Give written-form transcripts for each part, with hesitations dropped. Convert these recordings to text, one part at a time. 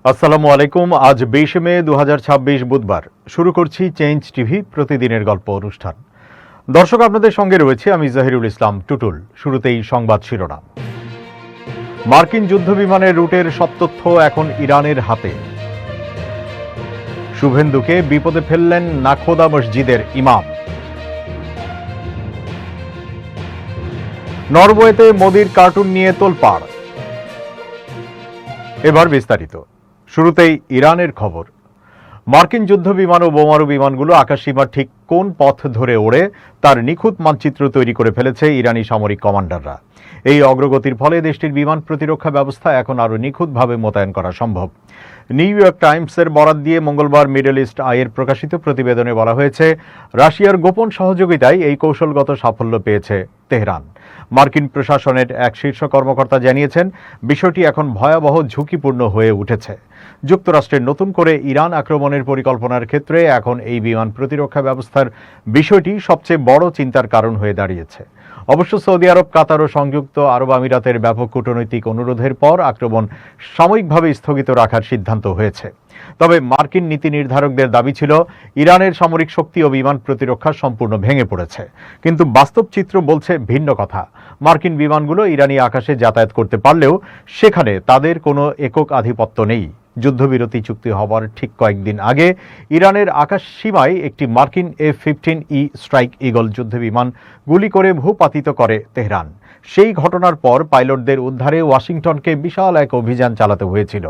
আসসালামু আলাইকুম। আজ ২২ মে ২০২৬ বুধবার। শুরু করছি চেঞ্জ টিভি প্রতিদিনের গল্প অনুষ্ঠান। দর্শক, আপনাদের সঙ্গে রয়েছে আমি জহিরুল ইসলাম টুটুল। শুরুতেই সংবাদ শিরোনাম। মার্কিন যুদ্ধ বিমানের রুটের সব তথ্য এখন ইরানের হাতে। শুভেন্দুকে বিপদে ফেললেন নাখোদা মসজিদের ইমাম। নরওয়েতে মোদির কার্টুন নিয়ে তোলপাড়। এবার বিস্তারিত। শুরুতেই ইরানের খবর। মার্কিন যুদ্ধ বিমান ও বোমারু বিমানগুলো আকাশসীমার ঠিক কোন পথ ধরে ওড়ে তার নিখুঁত মানচিত্র তৈরি করে ফেলেছে ইরানি সামরিক কমান্ডাররা। এই অগ্রগতির ফলে দেশটির বিমান প্রতিরক্ষা ব্যবস্থা এখন আরও নিখুঁতভাবে মোতায়েন করা সম্ভব। নিউ ইয়র্ক টাইমসের বরাত দিয়ে মঙ্গলবার মিডল ইস্ট আইয়ের প্রকাশিত প্রতিবেদনে বলা হয়েছে, রাশিয়ার গোপন সহযোগিতায় এই কৌশলগত সাফল্য পেয়েছে তেহরান। মার্কিন প্রশাসনের এক শীর্ষ কর্মকর্তা জানিয়েছেন, বিষয়টি এখন ভয়াবহ ঝুঁকিপূর্ণ হয়ে উঠেছে। যুক্তরাষ্ট্রের নতুন করে ইরান আক্রমণের পরিকল্পনার ক্ষেত্রে এখন এই বিমান প্রতিরক্ষা ব্যবস্থার বিষয়টি সবচেয়ে বড় চিন্তার কারণ হয়ে দাঁড়িয়েছে। অবশ্য সৌদি আরব, কাতার ও সংযুক্ত আরব আমিরাতের ব্যাপক কূটনৈতিক অনুরোধের পর আক্রমণ সাময়িকভাবে স্থগিত রাখার সিদ্ধান্ত হয়েছে। তবে মার্কিন নীতি নির্ধারকদের দাবি ছিল, ইরানের সামরিক শক্তি ও বিমান প্রতিরক্ষা সম্পূর্ণ ভেঙে পড়েছে। কিন্তু বাস্তব চিত্র বলছে ভিন্ন কথা। মার্কিন বিমানগুলো ইরানি আকাশে যাতায়াত করতে পারলেও সেখানে তাদের কোনো একক আধিপত্য নেই। যুদ্ধবিরতি চুক্তি হওয়ার ঠিক কয়েকদিন আগে ইরানের আকাশ সীমায় একটি মার্কিন F-15E স্ট্রাইক ঈগল যুদ্ধবিমান গুলি করে ভূপাতিত করে তেহরান। সেই ঘটনার পর পাইলটদের উদ্ধারে ওয়াশিংটনকে বিশাল এক অভিযান চালাতে হয়েছিল।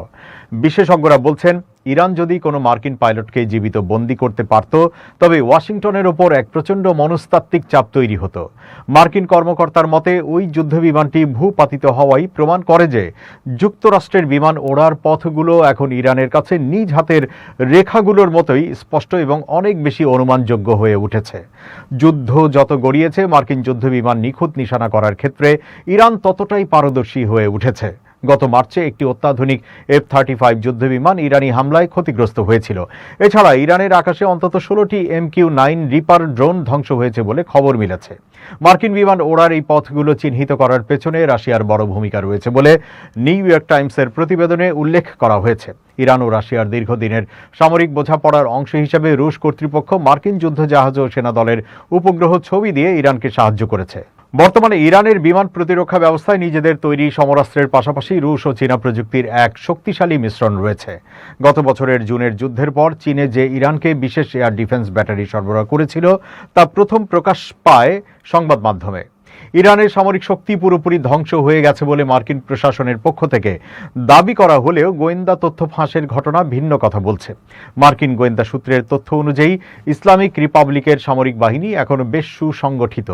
বিশেষজ্ঞরা বলছেন, ইরান যদি কোনো মার্কিন পাইলটকে জীবিত বন্দী করতে পারত, তবে ওয়াশিংটনের ওপর এক প্রচণ্ড মনস্তাত্ত্বিক চাপ তৈরি হতো। মার্কিন কর্মকর্তার মতে, ওই যুদ্ধবিমানটি ভূপাতিত হওয়াই প্রমাণ করে যে যুক্তরাষ্ট্রের বিমান ওড়ার পথগুলো এখন ইরানের কাছে নিজ হাতের রেখাগুলোর মতোই স্পষ্ট এবং অনেক বেশি অনুমানযোগ্য হয়ে উঠেছে। যুদ্ধ যত গড়িয়েছে, মার্কিন যুদ্ধবিমান নিখুঁত নিশানা করার ক্ষেত্রে ইরান ততটাই পারদর্শী হয়ে উঠেছে। গত মার্চে একটি অত্যাধুনিক F-35 যুদ্ধবিমান ইরানি হামলায় ক্ষতিগ্রস্ত হয়েছিল। এছাড়া ইরানের আকাশে অন্তত 16টি MQ-9 রিপার ড্রোন ধ্বংস হয়েছে বলে খবর মিলেছে। মার্কিন বিমান ওড়ার এই পথগুলো চিহ্নিত করার পেছনে রাশিয়ার বড় ভূমিকা রয়েছে বলে নিউ ইয়র্ক টাইমসের প্রতিবেদনে উল্লেখ করা হয়েছে। ইরান ও রাশিয়ার দীর্ঘদিনের সামরিক বোঝাপড়ার অংশ হিসেবে রুশ কর্তৃপক্ষ মার্কিন যুদ্ধজাহাজ ও সেনাদলের উপগ্রহ ছবি দিয়ে ইরানকে সাহায্য করেছে। বর্তমানে ইরানের বিমান প্রতিরক্ষা ব্যবস্থায় নিজেদের তৈরি সমরাস্ত্রের পাশাপাশি রুশ ও চীনা প্রযুক্তির এক শক্তিশালী মিশ্রণ রয়েছে। গত বছরের জুনের যুদ্ধের পর চীনে যে ইরানকে বিশেষ এয়ার ডিফেন্স ব্যাটারি সরবরাহ করেছিল, তা প্রথম প্রকাশ পায় সংবাদ মাধ্যমে। ইরানের সামরিক শক্তি পুরোপুরি ধ্বংস হয়ে গেছে বলে মার্কিন প্রশাসনের পক্ষ থেকে দাবি করা হলেও গোয়েন্দা তথ্য ফাঁসের ঘটনা ভিন্ন কথা বলছে। মার্কিন গোয়েন্দা সূত্রের তথ্য অনুযায়ী ইসলামিক রিপাবলিকের সামরিক বাহিনী এখনো বেশ সুসংগঠিত।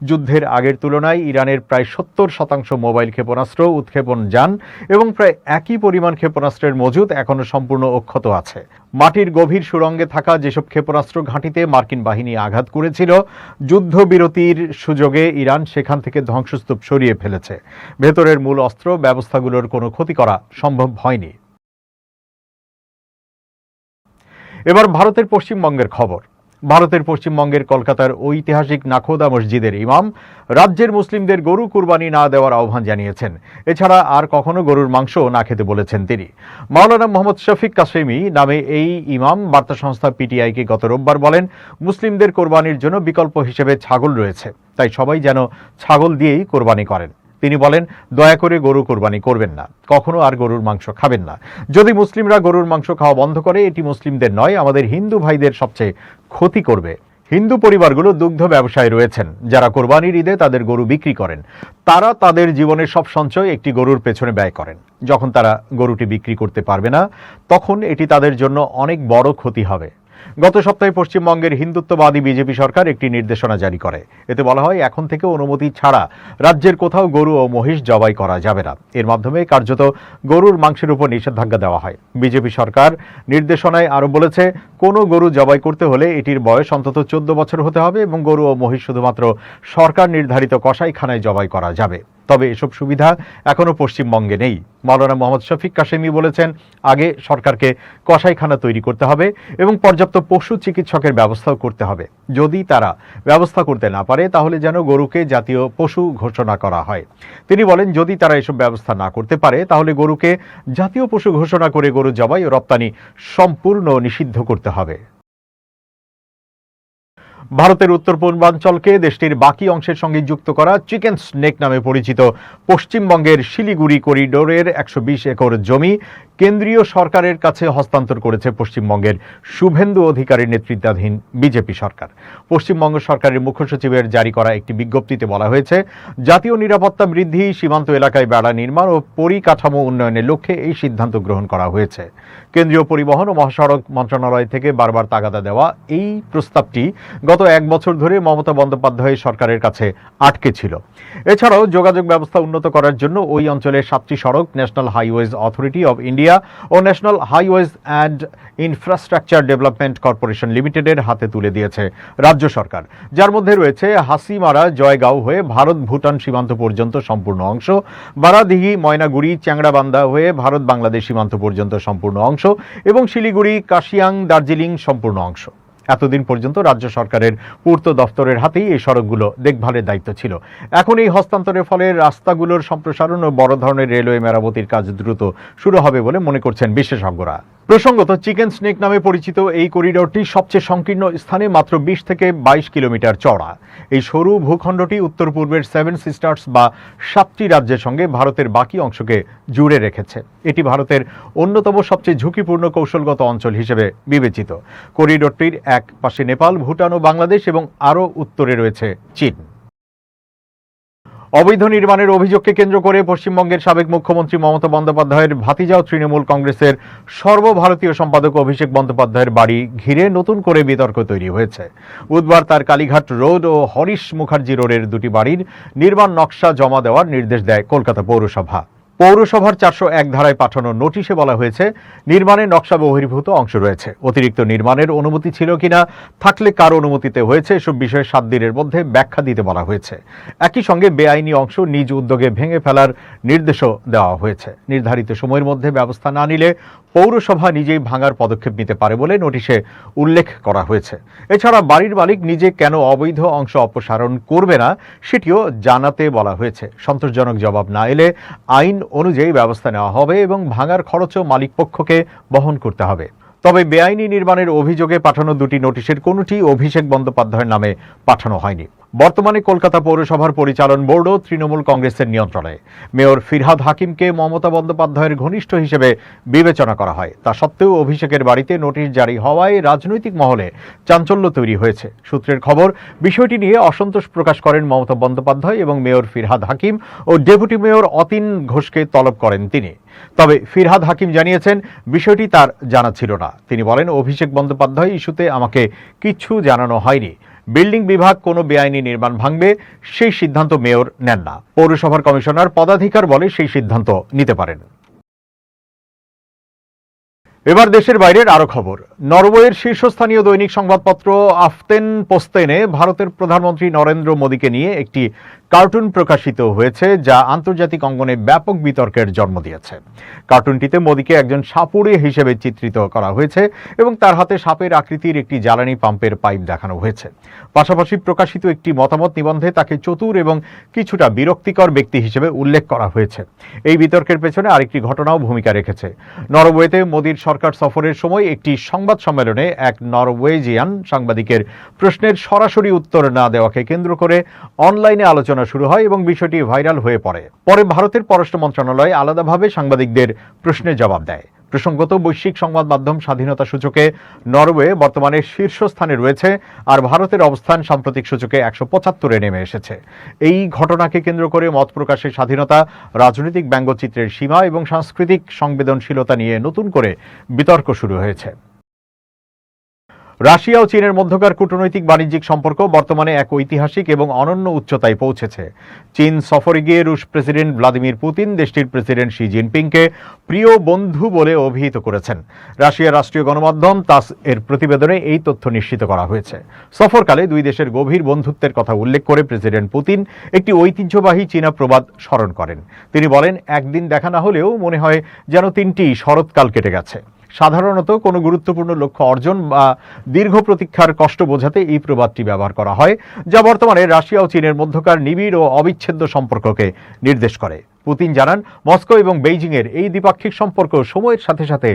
যুদ্ধের আগের তুলনায় ইরানের প্রায় 70% মোবাইল ক্ষেপণাস্ত্র, উৎক্ষেপণ যান এবং প্রায় একই পরিমাণ ক্ষেপণাস্ত্রের মজুদ এখনো সম্পূর্ণ অক্ষত আছে। মাটির গভীর সুড়ঙ্গে থাকা যেসব ক্ষেপণাস্ত্র ঘাঁটিতে মার্কিন বাহিনী আঘাত করেছিল, যুদ্ধবিরতির সুযোগে ইরান সেখান থেকে ধ্বংসস্তূপ সরিয়ে ফেলেছে। ভেতরের মূল অস্ত্র ব্যবস্থাগুলোর কোনো ক্ষতি করা সম্ভব হয়নি। এবার ভারতের পশ্চিমবঙ্গের খবর। ভারতের পশ্চিমবঙ্গের কলকাতার ঐতিহাসিক নাখোদা মসজিদের ইমাম রাজ্যের মুসলিমদের গরু কুরবানি না দেওয়ার আহ্বান জানিয়েছেন। এছাড়া আর কখনো গরুর মাংস না খেতে বলেছেন তিনি। মাওলানা মোহাম্মদ শফিক কাসেমি নামে এই ইমাম বার্তা সংস্থা PTI-কে গত রোববার বলেন, মুসলিমদের কোরবানির জন্য বিকল্প হিসেবে ছাগল রয়েছে, তাই সবাই যেন ছাগল দিয়েই কোরবানি করেন। তিনি বলেন, দয়া করে গরু কোরবানি করবেন না, কখনো আর গরুর মাংস খাবেন না। যদি মুসলিমরা গরুর মাংস খাওয়া বন্ধ করে, এটি মুসলিমদের নয়, আমাদের হিন্দু ভাইদের সবচেয়ে ক্ষতি করবে। হিন্দু পরিবারগুলো দুগ্ধ ব্যবসায় রয়েছেন, যারা কোরবানির ঈদে তাদের গরু বিক্রি করেন। তারা তাদের জীবনের সব সঞ্চয় একটি গরুর পেছনে ব্যয় করেন। যখন তারা গরুটি বিক্রি করতে পারবে না, তখন এটি তাদের জন্য অনেক বড় ক্ষতি হবে। গত সপ্তাহে পশ্চিমবঙ্গের হিন্দুত্ববাদী বিজেপি সরকার একটি নির্দেশনা জারি করে। এতে বলা হয়, এখন থেকে অনুমতি ছাড়া রাজ্যের কোথাও গরু ও মহিষ জবাই করা যাবে না। এর মাধ্যমে কার্যত গরুর মাংসের উপর নিষেধাজ্ঞা দেওয়া হয়। বিজেপি সরকার নির্দেশনায় আরও বলেছে, কোনো গরু জবাই করতে হলে এটির বয়স অন্তত 14 বছর হতে হবে এবং গরু ও মহিষ শুধুমাত্র সরকার নির্ধারিত কসাইখানায় জবাই করা যাবে। তবে এসব সুবিধা এখনো পশ্চিমবঙ্গে নেই। মাওলানা মোহাম্মদ শফিক কাশেমি বলেছেন, আগে সরকারকে কসাইখানা তৈরি করতে হবে এবং পর্যাপ্ত পশু চিকিৎসকের ব্যবস্থাও করতে হবে। যদি তারা ব্যবস্থা করতে না পারে তাহলে যেন গরুকে জাতীয় পশু ঘোষণা করা হয়। তিনি বলেন, যদি তারা এসব ব্যবস্থা না করতে পারে তাহলে গরুকে জাতীয় পশু ঘোষণা করে গরু জবাই ও রপ্তানি সম্পূর্ণ নিষিদ্ধ করতে হবে। ভারতের উত্তর পূর্বাঞ্চলকে দেশটির বাকি অংশের সঙ্গে যুক্ত করা চিকেন স্নেক নামে পরিচিত পশ্চিমবঙ্গের শিলিগুড়ি করিডোরের 120 একর জমি কেন্দ্রীয় সরকারের কাছে হস্তান্তর করেছে পশ্চিমবঙ্গের শুভেন্দু অধিকারীর নেতৃত্বাধীন বিজেপি সরকার। পশ্চিমবঙ্গ সরকারের মুখ্য সচিবের জারি করা একটি বিজ্ঞপ্তিতে বলা হয়েছে, জাতীয় নিরাপত্তা বৃদ্ধি, সীমান্ত এলাকায় বেড়া নির্মাণ ও পরিকাঠামো উন্নয়নের লক্ষ্যে এই সিদ্ধান্ত গ্রহণ করা হয়েছে। কেন্দ্রীয় পরিবহন ও মহাসড়ক মন্ত্রণালয় থেকে বারবার তাগাদা দেওয়া এই প্রস্তাবটি গত 1 বছর ধরে মমতা বন্দ্যোপাধ্যায় সরকারের কাছে আটকে ছিল। এছাড়াও যোগাযোগ ব্যবস্থা উন্নত করার জন্য ওই অঞ্চলের 7টি সড়ক national highways authority of India ও national highways and infrastructure development corporation লিমিটেডের হাতে তুলে দিয়েছে রাজ্য সরকার, যার মধ্যে রয়েছে হাসিমারা জয়গাঁও হয়ে ভারত ভুটান সীমান্ত পর্যন্ত সম্পূর্ণ অংশ, বারাদিঘি ময়নাগুড়ি চ্যাংড়াবান্ধা হয়ে ভারত বাংলাদেশ সীমান্ত পর্যন্ত সম্পূর্ণ অংশ এবং শিলিগুড়ি কাশিয়াং দার্জিলিং সম্পূর্ণ অংশ। এতদিন পর্যন্ত রাজ্য সরকারের পূর্ত দফতরের হাতেই এই সড়কগুলো দেখভালের দায়িত্ব ছিল। এখন এই হস্তান্তরের ফলে রাস্তাগুলোর সম্প্রসারণ ও বড় ধরনের রেলওয়ে মেরামতির কাজ দ্রুত শুরু হবে বলে মনে করছেন বিশেষজ্ঞরা। প্রসঙ্গত, চিকেন স্নেক নামে পরিচিত এই করিডোরটি সবচেয়ে সংকীর্ণ স্থানে মাত্র 20 থেকে 22 কিলোমিটার চওড়া। এই সরু ভূখণ্ডটি উত্তর পূর্বের 7 সিস্টার্স বা 7টি রাজ্যের সঙ্গে ভারতের বাকি অংশকে জুড়ে রেখেছে। এটি ভারতের অন্যতম সবচেয়ে ঝুঁকিপূর্ণ কৌশলগত অঞ্চল হিসেবে বিবেচিত। করিডোরটির এক পাশে নেপাল, ভুটান ও বাংলাদেশ এবং আরও উত্তরে রয়েছে চীন। অবৈধ নির্মাণের অভিযোগকে কেন্দ্র করে পশ্চিমবঙ্গের সাবেক মুখ্যমন্ত্রী মমতা বন্দ্যোপাধ্যায়ের ভাতিজা ও তৃণমূল কংগ্রেসের সর্বভারতীয় সম্পাদক অভিষেক বন্দ্যোপাধ্যায়ের বাড়ি ঘিরে নতুন করে বিতর্ক তৈরি হয়েছে। বুধবার তার কালীঘাট রোড ও হরিশ মুখার্জি রোডের দুটি বাড়ির নির্মাণ নকশা জমা দেওয়ার নির্দেশ দেয় কলকাতা পৌরসভা। পৌরসভার 401 ধারায় পাঠানো নোটিশে বলা হয়েছে, নির্মাণের নকশা বহির্ভূত অংশ রয়েছে। অতিরিক্ত নির্মাণের অনুমতি ছিল কিনা, থাকলে কার অনুমতিতে হয়েছে, এসব বিষয়ে 7 দিনের মধ্যে ব্যাখ্যা দিতে বলা হয়েছে। একই সঙ্গে বেআইনি অংশ নিজ উদ্যোগে ভেঙে ফেলার নির্দেশও দেওয়া হয়েছে। নির্ধারিত সময়ের মধ্যে ব্যবস্থা না নিলে পৌরসভা নিজেই ভাঙার পদক্ষেপ নিতে পারে বলে নোটিশে উল্লেখ করা হয়েছে। এছাড়া বাড়ির মালিক নিজে কেন অবৈধ অংশ অপসারণ করবে না সেটিও জানাতে বলা হয়েছে। সন্তোষজনক জবাব না এলে আইন অনুযায়ী ব্যবস্থা নেওয়া হবে এবং ভাঙার খরচও মালিকপক্ষকে বহন করতে হবে। তবে বেআইনি নির্মাণের অভিযোগে পাঠানো দুটি নোটিশের কোনোটি অভিষেক বন্দ্যোপাধ্যায়ের নামে পাঠানো হয়নি। বর্তমানে কলকাতা পৌরসভার পরিচালন বোর্ডও তৃণমূল কংগ্রেসের নিয়ন্ত্রণে। মেয়র ফিরহাদ হাকিমকে মমতা বন্দ্যোপাধ্যায়ের ঘনিষ্ঠ হিসেবে বিবেচনা করা হয়। তা সত্ত্বেও অভিষেকের বাড়িতে নোটিশ জারি হওয়ায় রাজনৈতিক মহলে চাঞ্চল্য তৈরি হয়েছে। সূত্রের খবর, বিষয়টি নিয়ে অসন্তোষ প্রকাশ করেন মমতা বন্দ্যোপাধ্যায় এবং মেয়র ফিরহাদ হাকিম ও ডেপুটি মেয়র অতীন ঘোষকে তলব করেন তিনি। তবে ফিরহাদ হাকিম জানিয়েছেন, বিষয়টি তার জানা ছিল না। তিনি বলেন, অভিষেক বন্দ্যোপাধ্যায় ইস্যুতে আমাকে কিছু জানানো হয়নি। বিল্ডিং বিভাগ কোনো বেআইনি নির্মাণ ভাঙবে সেই সিদ্ধান্ত মেয়র নেন না। পৌরসভার কমিশনার পদাধিকার বলে সেই সিদ্ধান্ত নিতে পারেন। এবার দেশের বাইরের আরো খবর। নরওয়ের শীর্ষস্থানীয় দৈনিক সংবাদপত্র আফতেন পোস্তেনে ভারতের প্রধানমন্ত্রী নরেন্দ্র মোদীকে নিয়ে একটি কার্টুন প্রকাশিত হয়েছে, যা আন্তর্জাতিক অঙ্গনে ব্যাপক বিতর্কের জন্ম দিয়েছে। কার্টুনটিতে মোদীকে একজন সাপুড়ে হিসেবে চিত্রিত করা হয়েছে এবং তার হাতে সাপের আকৃতির একটি জ্বালানি পাম্পের পাইপ দেখানো হয়েছে। পাশাপাশি প্রকাশিত একটি মতামত নিবন্ধে তাকে চতুর এবং কিছুটা বিরক্তিকর ব্যক্তি হিসেবে উল্লেখ করা হয়েছে। এই বিতর্কের পেছনে আরেকটি ঘটনাও ভূমিকা রেখেছে। নরওয়েতে মোদীর সরকার সফরের সময় একটি সংবাদ সম্মেলনে এক নরওয়েজিয়ান সাংবাদিকের প্রশ্নের সরাসরি উত্তর না দেওয়াকে কেন্দ্র করে অনলাইনে আলোচনা শুরু হয় এবং বিষয়টি ভাইরাল হয়ে পড়ে। পরে ভারতের পররাষ্ট্র মন্ত্রণালয় আলাদাভাবে সাংবাদিকদের প্রশ্নের জবাব দেয়। প্রসঙ্গত, বৈশ্বিক সংবাদ মাধ্যম স্বাধীনতা সূচকে নরওয়ে বর্তমানে শীর্ষস্থানে রয়েছে, আর ভারতের অবস্থান সাম্প্রতিক সূচকে 175-এ নেমে এসেছে। এই ঘটনাকে কেন্দ্র করে মত প্রকাশের স্বাধীনতা, রাজনৈতিক ব্যঙ্গচিত্রের সীমা এবং সাংস্কৃতিক সংবেদনশীলতা নিয়ে নতুন করে বিতর্ক শুরু হয়েছে। রাশিয়া ও চীনের মধ্যকার কূটনৈতিক বাণিজ্যিক সম্পর্ক বর্তমানে এক ঐতিহাসিক এবং অনন্য উচ্চতায় পৌঁছেছে। চীন সফরে গিয়ে রুশ প্রেসিডেন্ট ভ্লাদিমির পুতিন দেশটির প্রেসিডেন্ট শি জিনপিংকে প্রিয় বন্ধু বলে অভিহিত করেছেন। রাশিয়ার রাষ্ট্রীয় গণমাধ্যম তাস এর প্রতিবেদনে এই তথ্য নিশ্চিত করা হয়েছে। সফরকালে দুই দেশের গভীর বন্ধুত্বের কথা উল্লেখ করে প্রেসিডেন্ট পুতিন একটি ঐতিহ্যবাহী চীনা প্রবাদ স্মরণ করেন। তিনি বলেন, একদিন দেখা না হলেও মনে হয় যেন 3টি শরৎকাল কেটে গেছে। সাধারণত কোনো গুরুত্বপূর্ণ লক্ষ্য অর্জন বা দীর্ঘ প্রতীক্ষার কষ্ট বোঝাতে এই প্রবাদটি ব্যবহার করা হয়, যা বর্তমানে রাশিয়া ও চীনের মধ্যকার নিবিড় ও অবিচ্ছেদ্য সম্পর্ককে নির্দেশ করে। পুতিন জানান, মস্কো এবং বেইজিংয়ের এই দ্বিপাক্ষিক সম্পর্ক সময়ের সাথে সাথে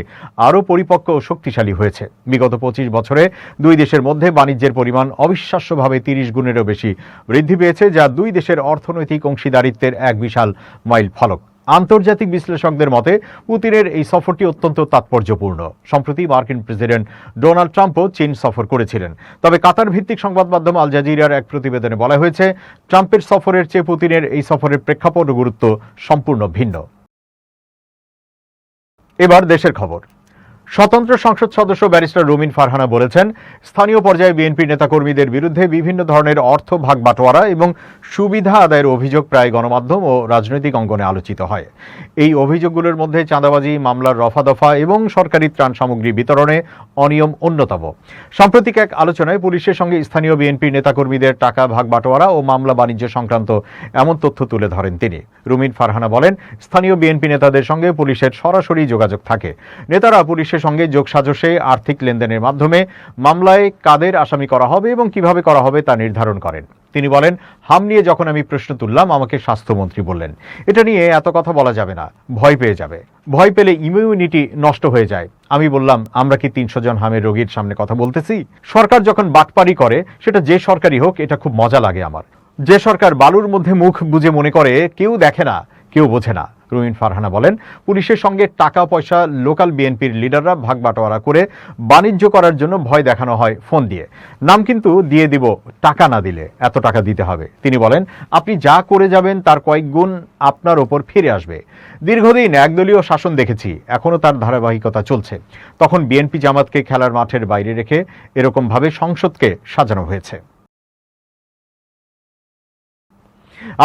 আরও পরিপক্ক ও শক্তিশালী হয়েছে। বিগত 25 বছরে দুই দেশের মধ্যে বাণিজ্যের পরিমাণ অবিশ্বাস্যভাবে 30 গুণেরও বেশি বৃদ্ধি পেয়েছে, যা দুই দেশের অর্থনৈতিক অংশীদারিত্বের এক বিশাল মাইল ফলক। আন্তর্জাতিক বিশ্লেষকদের মতে পুতিনের এই সফরটি অত্যন্ত তাৎপর্যপূর্ণ। সম্প্রতি মার্কিন প্রেসিডেন্ট ডোনাল্ড ট্রাম্পও চীন সফর করেছিলেন। তবে কাতার ভিত্তিক সংবাদ মাধ্যম আল জাজিরার এক প্রতিবেদনে বলা হয়েছে, ট্রাম্পের সফরের চেয়ে পুতিনের এই সফরের প্রেক্ষাপট ও গুরুত্ব সম্পূর্ণ ভিন্ন। এবার দেশের খবর। স্বতন্ত্র সংসদ সদস্য ব্যারিস্টার রুমিন ফারহানা বলেছেন, স্থানীয় পর্যায়ে বিএনপি নেতাকর্মীদের বিরুদ্ধে বিভিন্ন ধরনের অর্থ ভাগ বাটোয়ারা এবং সুবিধা আদায়ের অভিযোগ প্রায় গণমাধ্যম ও রাজনৈতিক অঙ্গনে আলোচিত হয়। এই অভিযোগগুলোর মধ্যে চাঁদাবাজি, মামলার রফাদফা এবং সরকারি ত্রাণ সামগ্রী বিতরণে অনিয়ম অন্যতম। সাম্প্রতিক এক আলোচনায় পুলিশের সঙ্গে স্থানীয় বিএনপি নেতাকর্মীদের টাকা ভাগ বাটোয়ারা ও মামলা বাণিজ্য সংক্রান্ত এমন তথ্য তুলে ধরেন তিনি। রুমিন ফারহানা বলেন, স্থানীয় বিএনপি নেতাদের সঙ্গে পুলিশের সরাসরি যোগাযোগ থাকে। নেতারা পুলিশের সঙ্গে যোগসাজশে আর্থিক লেনদেনের মাধ্যমে মামলায় কাদের আসামি করা হবে এবং কিভাবে করা হবে তা নির্ধারণ করেন। তিনি বলেন, হাম নিয়ে যখন আমি প্রশ্ন তুললাম, আমাকে স্বাস্থ্যমন্ত্রী বললেন, এটা নিয়ে এত কথা বলা যাবে না, ভয় পেয়ে যাবে, ভয় পেলে ইমিউনিটি নষ্ট হয়ে যায়। আমি বললাম, আমরা কি 300 জন হামের রোগীর সামনে কথা বলতেছি? সরকার যখন বাটপারি করে, সেটা যে সরকারই হোক, এটা খুব মজা লাগে আমার। যে সরকার বালুর মধ্যে মুখ বুজে মনে করে কেউ দেখে না, কেউ বোঝে না। রুমিন ফারহানা বলেন, পুলিশের সঙ্গে টাকা পয়সা লোকাল বিএনপির লিডাররা ভাগ বাটোয়ারা করে বাণিজ্য করার জন্য ভয় দেখানো হয় ফোন দিয়ে। নাম কিন্তু দিয়ে দিব, টাকা না দিলে এত টাকা দিতে হবে। তিনি বলেন, আপনি যা করে যাবেন তার কয়েক গুণ আপনার ওপর ফিরে আসবে। দীর্ঘদিন একদলীয় শাসন দেখেছি, এখনো তার ধারাবাহিকতা চলছে। তখন বিএনপি জামাতকে খেলার মাঠের বাইরে রেখে এরকমভাবে সংসদকে সাজানো হয়েছে।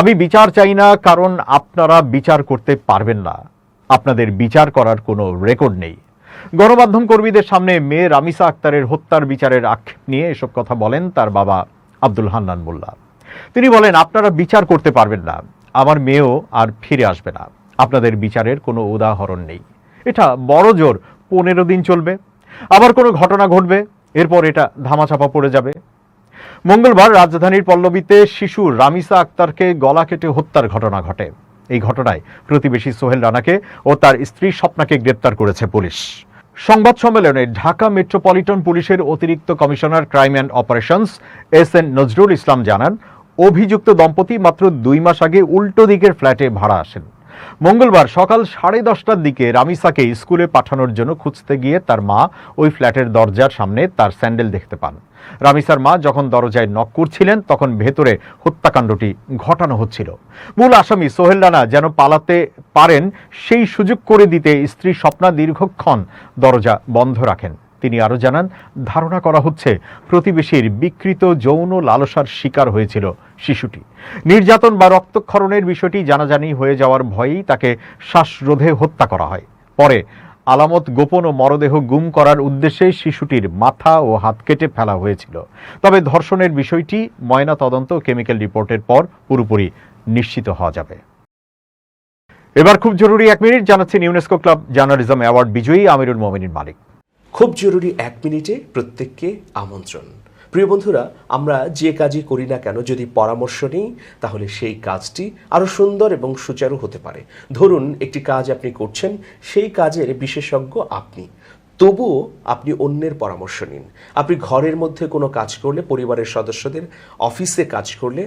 আমি বিচার চাই না, কারণ আপনারা বিচার করতে পারবেন না। আপনাদের বিচার করার কোনো রেকর্ড নেই। গণমাধ্যম কর্মীদের সামনে মেয়ে রামিসা আক্তারের হত্যার বিচারের আক্ষেপ নিয়ে এসব কথা বলেন তার বাবা আব্দুল হান্নান মোল্লা। তিনি বলেন, আপনারা বিচার করতে পারবেন না, আমার মেয়েও আর ফিরে আসবে না। আপনাদের বিচারের কোনো উদাহরণ নেই। এটা বড় জোর 15 দিন চলবে, আবার কোনো ঘটনা ঘটবে, এরপর এটা ধামাচাপা পড়ে যাবে। মঙ্গলবার রাজধানীর পল্লবীতে শিশু রামিসা আক্তারকে গলা কেটে হত্যার ঘটনা ঘটে। এই ঘটনায় প্রতিবেশী সোহেল রানাকে ও তার স্ত্রী স্বপ্নাকে গ্রেপ্তার করেছে পুলিশ। সংবাদ সম্মেলনে ঢাকা মেট্রোপলিটন পুলিশের অতিরিক্ত commissioner crime and operations SN Nazrul Islam জানান, অভিযুক্ত দম্পতি মাত্র 2 মাস আগে উল্টো দিকের ফ্ল্যাটে ভাড়া আসেন। মঙ্গলবার সকাল 10:30টার দিকে রামিসাকে স্কুলে পাঠানোর জন্য খুঁজতে গিয়ে তার মা ওই ফ্ল্যাটের দরজার সামনে তার স্যান্ডেল দেখতে পান। রামিসার মা যখন দরজায় নক করছিলেন, তখন ভেতরে হত্যাকাণ্ডটি ঘটানো হচ্ছিল। মূল আসামি সোহেল রানা যেন পালাতে পারেন সেই সুযোগ করে দিতে স্ত্রী স্বপ্না দীর্ঘক্ষণ দরজা বন্ধ রাখেন। তিনি আরও জানান, ধারণা করা হচ্ছে প্রতিবেশীর বিকৃত যৌন লালসার শিকার হয়েছিল শিশুটি। নির্যাতন বা রক্তক্ষরণের বিষয়টি জানাজানি হয়ে যাওয়ার ভয়েই তাকে শ্বাসরোধে হত্যা করা হয়। পরে আলামত গোপন ও মরদেহ গুম করার উদ্দেশ্যে শিশুটির মাথা ও হাত কেটে ফেলা হয়েছিল। তবে ধর্ষণের বিষয়টি ময়না তদন্ত ও কেমিক্যাল রিপোর্টের পর পুরোপুরি নিশ্চিত হওয়া যাবে। এবার খুব জরুরি 1 মিনিট জানাচ্ছেন ইউনেস্কো ক্লাব জার্নালিজম অ্যাওয়ার্ড বিজয়ী আমিরুল মোমিনিন মালিক। খুব জরুরি 1 মিনিটে প্রত্যেককে আমন্ত্রণ। প্রিয় বন্ধুরা, আমরা যে কাজই করি না কেন, যদি পরামর্শ নিই তাহলে সেই কাজটি আরও সুন্দর এবং সুচারু হতে পারে। ধরুন একটি কাজ আপনি করছেন, সেই কাজের বিশেষজ্ঞ আপনি, তবুও আপনি অন্যের পরামর্শ নিন। আপনি ঘরের মধ্যে কোনো কাজ করলে, পরিবারের সদস্যদের, অফিসে কাজ করলে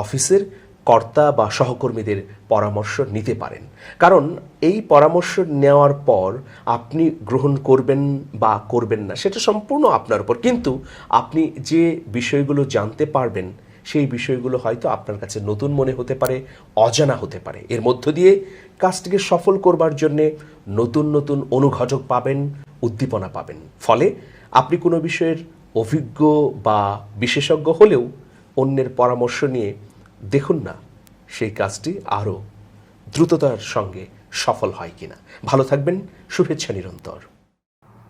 অফিসের কর্তা বা সহকর্মীদের পরামর্শ নিতে পারেন। কারণ এই পরামর্শ নেওয়ার পর আপনি গ্রহণ করবেন বা করবেন না সেটা সম্পূর্ণ আপনার উপর, কিন্তু আপনি যে বিষয়গুলো জানতে পারবেন সেই বিষয়গুলো হয়তো আপনার কাছে নতুন মনে হতে পারে, অজানা হতে পারে। এর মধ্য দিয়ে কাজটিকে সফল করবার জন্যে নতুন নতুন অনুঘটক পাবেন, উদ্দীপনা পাবেন। ফলে আপনি কোনো বিষয়ের অভিজ্ঞ বা বিশেষজ্ঞ হলেও অন্যের পরামর্শ নিয়ে দেখুন না সেই কাজটি আরও দ্রুততার সঙ্গে সফল হয় কিনা। ভালো থাকবেন, শুভেচ্ছা নিরন্তর।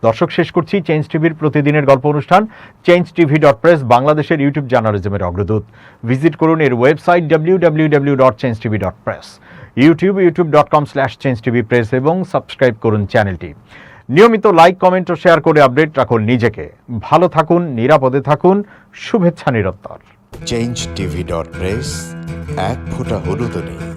দর্শক, শেষ করছি চেঞ্জ টিভির প্রতিদিনের গল্প অনুষ্ঠান changetv.press, বাংলাদেশের ইউটিউব জার্নালিজমের অগ্রদূত। ভিজিট করুন এর ওয়েবসাইট www.changetv.press, youtube.com/changetvpress এবং সাবস্ক্রাইব করুন চ্যানেলটি। নিয়মিত লাইক, কমেন্ট ও শেয়ার করে আপডেট রাখুন নিজেকে। ভালো থাকুন, নিরাপদে থাকুন, শুভেচ্ছা নিরন্তর। changetv.press, এক ফোঁটা হলুদও নেই।